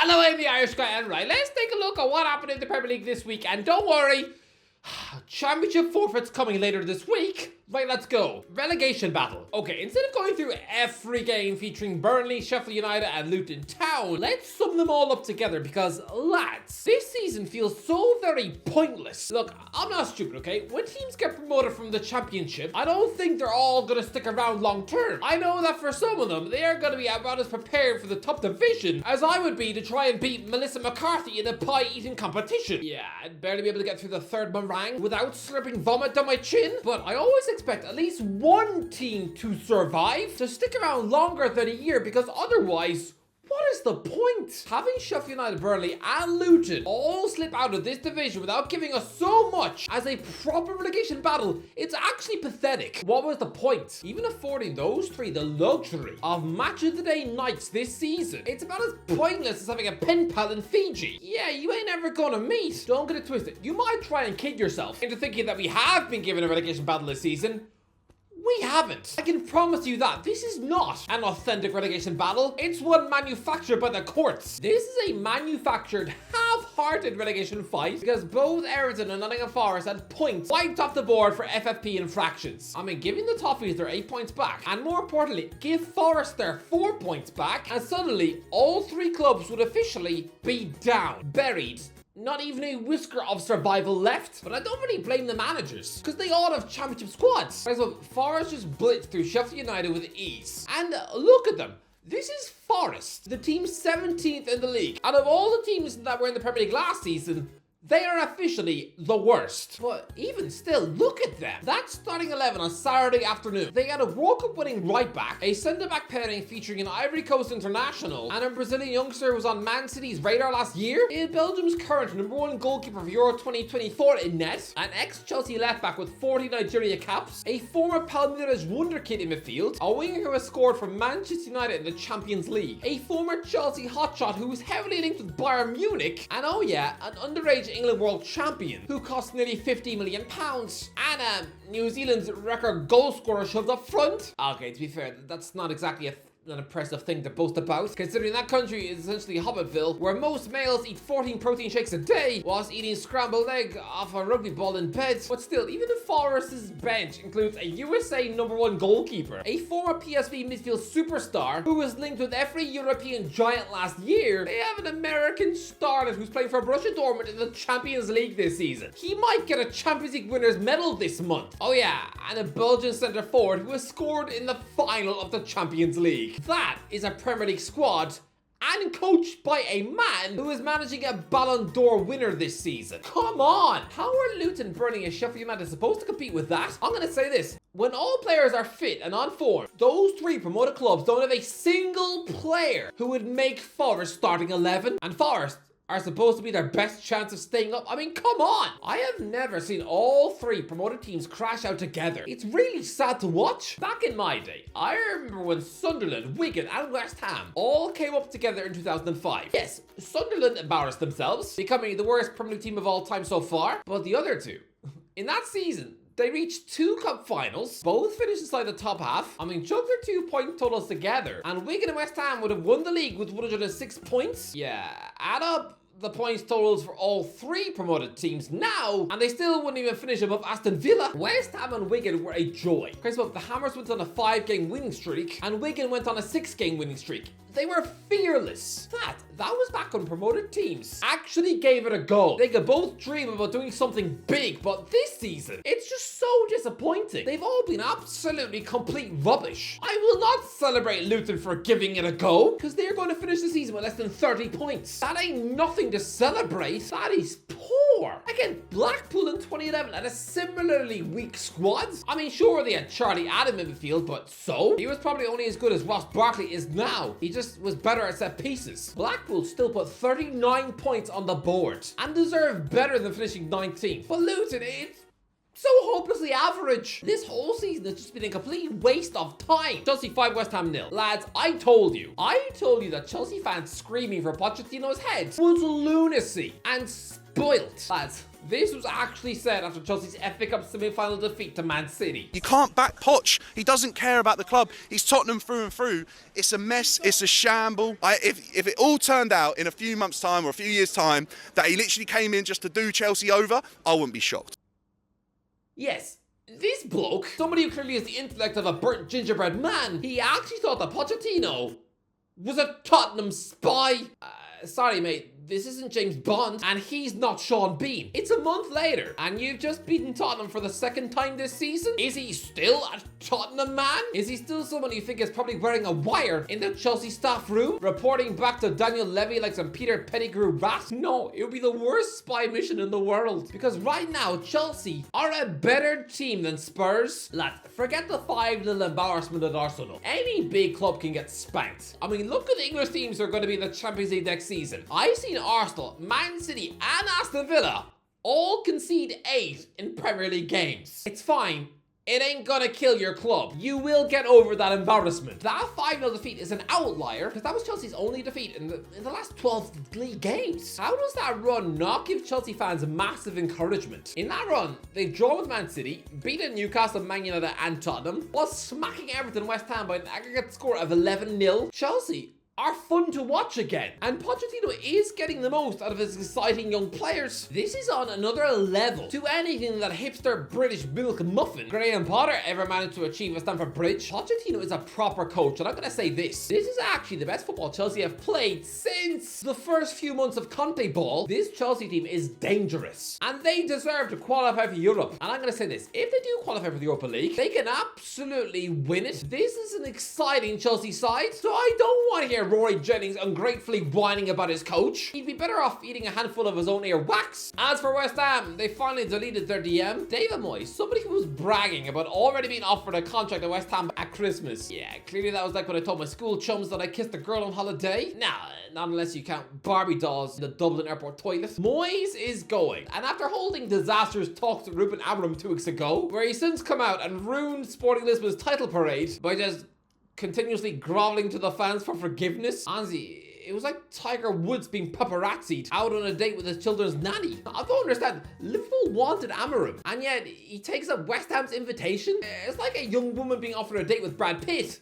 Hello, I'm the Irish guy, and right, let's take a look at what happened in the Premier League this week. And don't worry, Championship forfeits coming later this week. Right, let's go. Relegation battle. Okay, instead of going through every game featuring Burnley, Sheffield United, and Luton Town, let's sum them all up together because, lads, this season feels so very pointless. Look, I'm not stupid, okay? When teams get promoted from the Championship, I don't think they're all going to stick around long term. I know that for some of them, they are going to be about as prepared for the top division as I would be to try and beat Melissa McCarthy in a pie-eating competition. Yeah, I'd barely be able to get through the third meringue without slurping vomit down my chin, but I always expect at least one team to survive, to stick around longer than a year, because otherwise, what is the point? Having Sheffield United, Burnley, and Luton all slip out of this division without giving us so much as a proper relegation battle, it's actually pathetic. What was the point? Even affording those three the luxury of match of the day nights this season, it's about as pointless as having a pen pal in Fiji. Yeah, you ain't ever gonna meet. Don't get it twisted. You might try and kid yourself into thinking that we have been given a relegation battle this season. We haven't. I can promise you that this is not an authentic relegation battle. It's one manufactured by the courts. This is a manufactured, half-hearted relegation fight because both Everton and Nottingham Forest had points wiped off the board for FFP infractions. I mean, giving the Toffees their 8 points back, and more importantly, give Forest their 4 points back, and suddenly all three clubs would officially be down, buried. Not even a whisker of survival left. But I don't really blame the managers, because they all have championship squads. Right, so Forest just blitzed through Sheffield United with ease. And look at them. This is Forest, the team 17th in the league. Out of all the teams that were in the Premier League last season, they are officially the worst. But even still, look at them. That starting 11 on Saturday afternoon. They had a World Cup winning right back, a centre-back pairing featuring an Ivory Coast international, and a Brazilian youngster who was on Man City's radar last year. In Belgium's current #1 goalkeeper of Euro 2024 in net, an ex-Chelsea left-back with 40 Nigeria caps, a former Palmeiras wonderkid in midfield, a winger who has scored for Manchester United in the Champions League, a former Chelsea hotshot who was heavily linked with Bayern Munich, and oh yeah, an underage England world champion who cost nearly £50 million, and New Zealand's record goal scorer shoved up front. Okay, to be fair, that's not exactly an impressive thing to boast about, considering that country is essentially Hobbitville, where most males eat 14 protein shakes a day whilst eating scrambled egg off a rugby ball in bed. But still, even the Forest's bench includes a USA #1 goalkeeper, a former PSV midfield superstar who was linked with every European giant last year. They have an American starlet who's playing for Borussia Dortmund in the Champions League this season. He might get a Champions League winner's medal this month. Oh yeah, and a Belgian centre forward who has scored in the final of the Champions League. That is a Premier League squad and coached by a man who is managing a Ballon d'Or winner this season. Come on! How are Luton, Burnley, and Sheffield United supposed to compete with that? I'm going to say this. When all players are fit and on form, those three promoted clubs don't have a single player who would make Forest starting 11. And Forest are supposed to be their best chance of staying up. I mean, come on! I have never seen all three promoted teams crash out together. It's really sad to watch. Back in my day, I remember when Sunderland, Wigan, and West Ham all came up together in 2005. Yes, Sunderland embarrassed themselves, becoming the worst Premier League team of all time so far, but the other two, in that season, they reached 2 cup finals, both finished inside the top half. I mean, chuck their 2-point totals together, and Wigan and West Ham would have won the league with 106 points. Yeah, add up the points totals for all three promoted teams now, and they still wouldn't even finish above Aston Villa. West Ham and Wigan were a joy. First of all, the Hammers went on a 5-game winning streak, and Wigan went on a 6-game winning streak. They were fearless. That was back when promoted teams actually gave it a go. They could both dream about doing something big, but this season, it's just so disappointing. They've all been absolutely complete rubbish. I will not celebrate Luton for giving it a go, because they're going to finish the season with less than 30 points. That ain't nothing to celebrate. That is poor. Again, Blackpool in 2011 had a similarly weak squad. I mean, sure, they had Charlie Adam in midfield, but so? He was probably only as good as Ross Barkley is now. He just was better at set pieces. Blackpool still put 39 points on the board and deserve better than finishing 19th. But Luton, it's so hopelessly average. This whole season has just been a complete waste of time. Chelsea 5, West Ham 0. Lads, I told you that Chelsea fans screaming for Pochettino's head was lunacy and spoilt. Lads, this was actually said after Chelsea's FA Cup semi-final defeat to Man City. You can't back Poch. He doesn't care about the club. He's Tottenham through and through. It's a mess. It's a shamble. If it all turned out in a few months' time or a few years' time that he literally came in just to do Chelsea over, I wouldn't be shocked. Yes, this bloke, somebody who clearly has the intellect of a burnt gingerbread man, he actually thought that Pochettino was a Tottenham spy. Sorry, mate. This isn't James Bond, and he's not Sean Bean. It's a month later, and you've just beaten Tottenham for the second time this season? Is he still a Tottenham man? Is he still someone you think is probably wearing a wire in the Chelsea staff room, reporting back to Daniel Levy like some Peter Pettigrew rat? No, it would be the worst spy mission in the world. Because right now, Chelsea are a better team than Spurs. Lads, forget the 5-0 embarrassment at Arsenal. Any big club can get spanked. I mean, look at the English teams who are going to be in the Champions League next season. I've seen Arsenal, Man City, and Aston Villa all concede 8 in Premier League games. It's fine. It ain't gonna kill your club. You will get over that embarrassment. That 5-0 defeat is an outlier because that was Chelsea's only defeat in the last 12 league games. How does that run not give Chelsea fans massive encouragement? In that run, they've drawn with Man City, beaten Newcastle, Man United, and Tottenham, while smacking Everton and West Ham by an aggregate score of 11-0. Chelsea are fun to watch again, and Pochettino is getting the most out of his exciting young players. This is on another level to anything that hipster British milk muffin Graham Potter ever managed to achieve at Stamford Bridge. Pochettino is a proper coach, and I'm gonna say this is actually the best football Chelsea have played since the first few months of Conte ball. This Chelsea team is dangerous, and they deserve to qualify for Europe. And I'm gonna say this, if they do qualify for the Europa League, they can absolutely win it. This is an exciting Chelsea side, so I don't want to hear Rory Jennings ungratefully whining about his coach. He'd be better off eating a handful of his own ear wax. As for West Ham, they finally deleted their DM. David Moyes, somebody who was bragging about already being offered a contract at West Ham at Christmas. Yeah, clearly that was like when I told my school chums that I kissed a girl on holiday. Nah, not unless you count Barbie dolls in the Dublin airport toilet. Moyes is going, and after holding disastrous talks with Ruben Amorim 2 weeks ago, where he's since come out and ruined Sporting Lisbon's title parade by just continuously groveling to the fans for forgiveness. Honestly, it was like Tiger Woods being paparazzi'd out on a date with his children's nanny. I don't understand. Liverpool wanted Amorim, and yet he takes up West Ham's invitation. It's like a young woman being offered a date with Brad Pitt,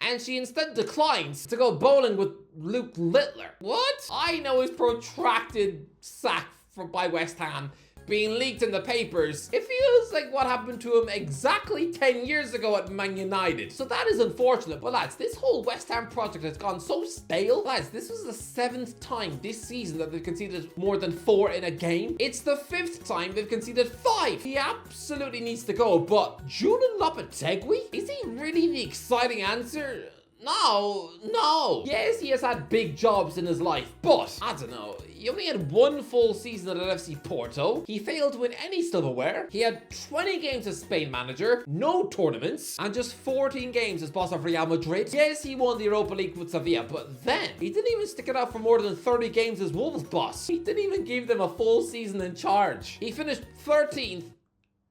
and she instead declines to go bowling with Luke Littler. What? I know his protracted sack by West Ham being leaked in the papers. It feels like what happened to him exactly 10 years ago at Man United. So that is unfortunate. But lads, this whole West Ham project has gone so stale. Lads, this was the 7th time this season that they've conceded more than 4 in a game. It's the 5th time they've conceded 5. He absolutely needs to go. But Julian Lopetegui? Is he really the exciting answer? No. Yes, he has had big jobs in his life, but I don't know. He only had 1 full season at FC Porto. He failed to win any silverware. He had 20 games as Spain manager, no tournaments, and just 14 games as boss of Real Madrid. Yes, he won the Europa League with Sevilla, but then he didn't even stick it out for more than 30 games as Wolves boss. He didn't even give them a full season in charge. He finished 13th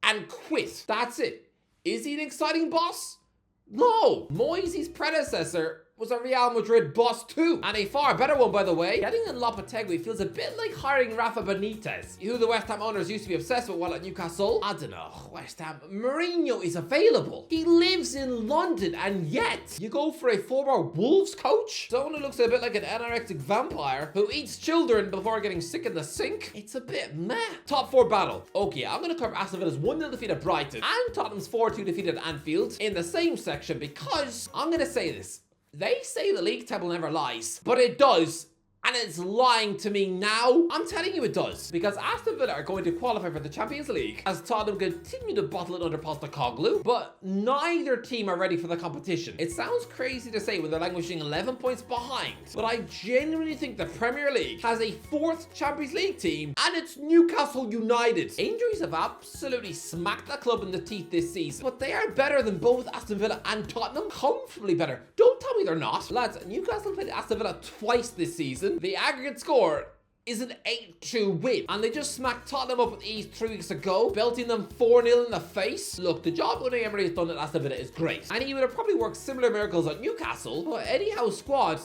and quit. That's it. Is he an exciting boss? No. Moyes' predecessor was a Real Madrid boss too, and a far better one, by the way. Getting in Lopetegui feels a bit like hiring Rafa Benitez, who the West Ham owners used to be obsessed with while at Newcastle. I don't know, West Ham. Mourinho is available. He lives in London, and yet you go for a former Wolves coach? Someone who looks a bit like an anorexic vampire who eats children before getting sick in the sink? It's a bit meh. Top 4 battle. Okay, I'm going to cover Aston Villa's 1-0 defeat at Brighton and Tottenham's 4-2 defeat at Anfield in the same section because I'm going to say this. They say the league table never lies, but it does. And it's lying to me now. I'm telling you it does. Because Aston Villa are going to qualify for the Champions League as Tottenham continue to bottle it under Postecoglou. But neither team are ready for the competition. It sounds crazy to say when they're languishing 11 points behind. But I genuinely think the Premier League has a 4th Champions League team, and it's Newcastle United. Injuries have absolutely smacked that club in the teeth this season. But they are better than both Aston Villa and Tottenham. Comfortably better. Don't tell me they're not. Lads, Newcastle played Aston Villa twice this season. The aggregate score is an 8-2 win. And they just smacked Tottenham up with ease 3 weeks ago, belting them 4-0 in the face. Look, the job Unai Emery has done at Aston Villa is great. And he would have probably worked similar miracles at Newcastle, but Eddie Howe's squad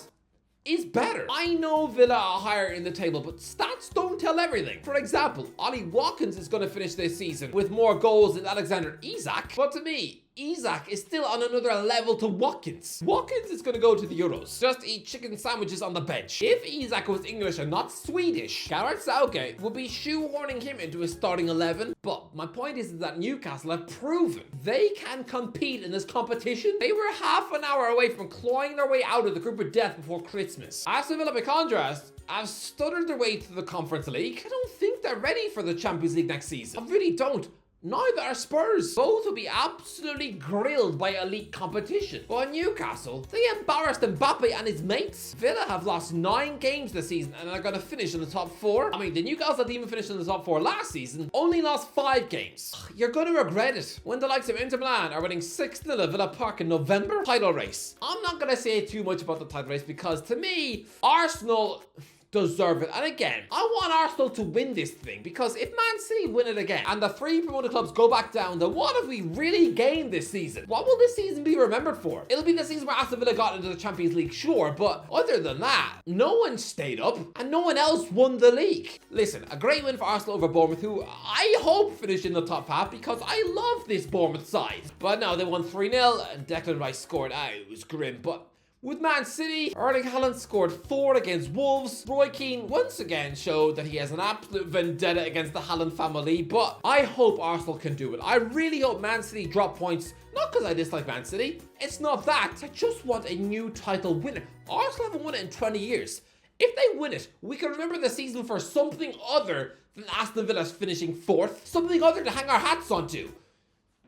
is better. I know Villa are higher in the table, but stats don't tell everything. For example, Ollie Watkins is going to finish this season with more goals than Alexander Isak, but to me, Isak is still on another level to Watkins. Watkins is going to go to the Euros. Just eat chicken sandwiches on the bench. If Isak was English and not Swedish, Gareth Southgate would be shoehorning him into his starting 11. But my point is that Newcastle have proven they can compete in this competition. They were half an hour away from clawing their way out of the group of death before Christmas. Aston Villa, by contrast, have stuttered their way to the Conference League. I don't think they're ready for the Champions League next season. I really don't. Neither are Spurs. Both will be absolutely grilled by elite competition. But Newcastle, they embarrassed Mbappe and his mates. Villa have lost 9 games this season and are going to finish in the top 4. I mean, the Newcastle team who finished in the top 4 last season only lost 5 games. You're going to regret it. When the likes of Inter Milan are winning 6-0 at Villa Park in November, title race. I'm not going to say too much about the title race because to me, Arsenal deserve it. And again, I want Arsenal to win this thing because if Man City win it again and the 3 promoted clubs go back down, then what have we really gained this season? What will this season be remembered for? It'll be the season where Aston Villa got into the Champions League, sure, but other than that, no one stayed up and no one else won the league. Listen, a great win for Arsenal over Bournemouth, who I hope finish in the top half because I love this Bournemouth side. But no, they won 3-0 and Declan Rice scored. It was grim, but with Man City, Erling Haaland scored 4 against Wolves. Roy Keane once again showed that he has an absolute vendetta against the Haaland family, but I hope Arsenal can do it. I really hope Man City drop points, not because I dislike Man City. It's not that. I just want a new title winner. Arsenal haven't won it in 20 years. If they win it, we can remember the season for something other than Aston Villa finishing 4th, something other to hang our hats onto.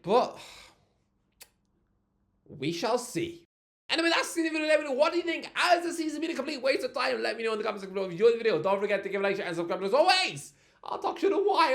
But we shall see. Anyway, that's the video. Let me know, what do you think? Has the season been a complete waste of time? Let me know in the comments section below. If you enjoyed the video, don't forget to give a like, share, and subscribe. As always, I'll talk to you in a while.